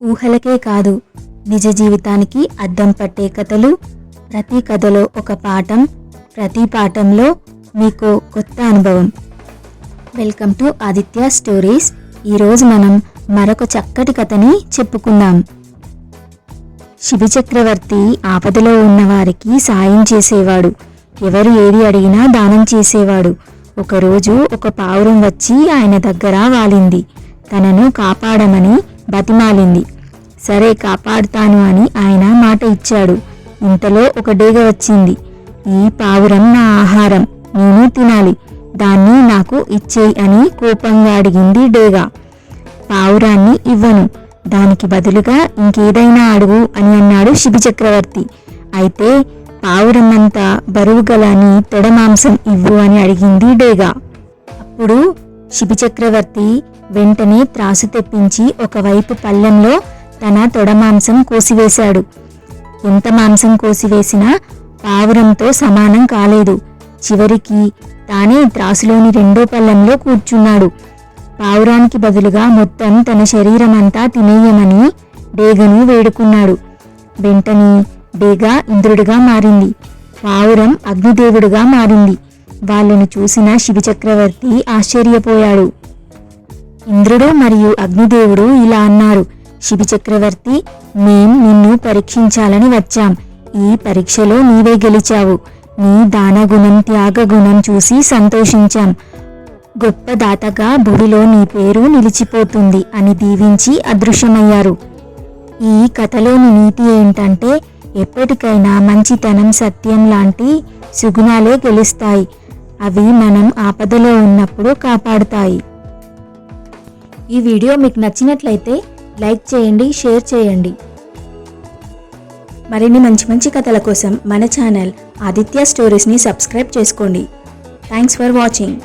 ఊహలకే కాదు, నిజ జీవితానికి అద్దం పట్టే కథలు. ప్రతి కథలో ఒక పాఠం, ప్రతి పాఠంలో మీకు కొత్త అనుభవం. Welcome to Aditya stories. ఈరోజు మనం మరొక చక్కటి కథని చెప్పుకుందాం. శిబి చక్రవర్తి ఆపదలో ఉన్నవారికి సాయం చేసేవాడు. ఎవరు ఏది అడిగినా దానం చేసేవాడు. ఒకరోజు ఒక పావురం వచ్చి ఆయన దగ్గర వాలింది. తనను కాపాడమని బతిమాలింది. సరే, కాపాడుతాను అని ఆయన మాట ఇచ్చాడు. ఇంతలో ఒక డేగ వచ్చింది. ఈ పావురం నా ఆహారం, నేను తినాలి, దాన్ని నాకు ఇచ్చేయి అని కోపంగా అడిగింది డేగ. పావురాన్ని ఇవ్వను, దానికి బదులుగా ఇంకేదైనా అడుగు అని అన్నాడు శిబి చక్రవర్తి. అయితే పావురం అంతా బరువు గల నీ తొడ మాంసం ఇవ్వు అని అడిగింది డేగ. అప్పుడు శిబి చక్రవర్తి వెంటనే త్రాసు తెప్పించి ఒకవైపు పళ్ళెంలో తన తొడ మాంసం కోసివేశాడు. ఎంత మాంసం కోసివేసినా పావురంతో సమానం కాలేదు. చివరికి తానే త్రాసులోని రెండో పళ్ళెంలో కూర్చున్నాడు. పావురానికి బదులుగా మొత్తం తన శరీరం అంతా తినేయమని డేగను వేడుకున్నాడు. వెంటనే డేగ ఇంద్రుడిగా మారింది, పావురం అగ్నిదేవుడిగా మారింది. వాళ్ళను చూసిన శిబి చక్రవర్తి ఆశ్చర్యపోయాడు. ఇంద్రుడు మరియు అగ్నిదేవుడు ఇలా అన్నారు: శిబి చక్రవర్తి, మేం నిన్ను పరీక్షించాలని వచ్చాం. ఈ పరీక్షలో నీవే గెలిచావు. నీ దానగుణం, త్యాగగుణం చూసి సంతోషించాం. గొప్ప దాతగా భూమిలో నీ పేరు నిలిచిపోతుంది అని దీవించి అదృశ్యమయ్యారు. ఈ కథలోని నీతి ఏంటంటే, ఎప్పటికైనా మంచితనం, సత్యం లాంటి సుగుణాలే గెలుస్తాయి. అవి మనం ఆపదలో ఉన్నప్పుడు కాపాడుతాయి. ఈ వీడియో మీకు నచ్చినట్లయితే లైక్ చేయండి, షేర్ చేయండి. మరిన్ని మంచి మంచి కథల కోసం మన ఛానల్ ఆదిత్య స్టోరీస్ని సబ్స్క్రైబ్ చేసుకోండి. Thanks for watching.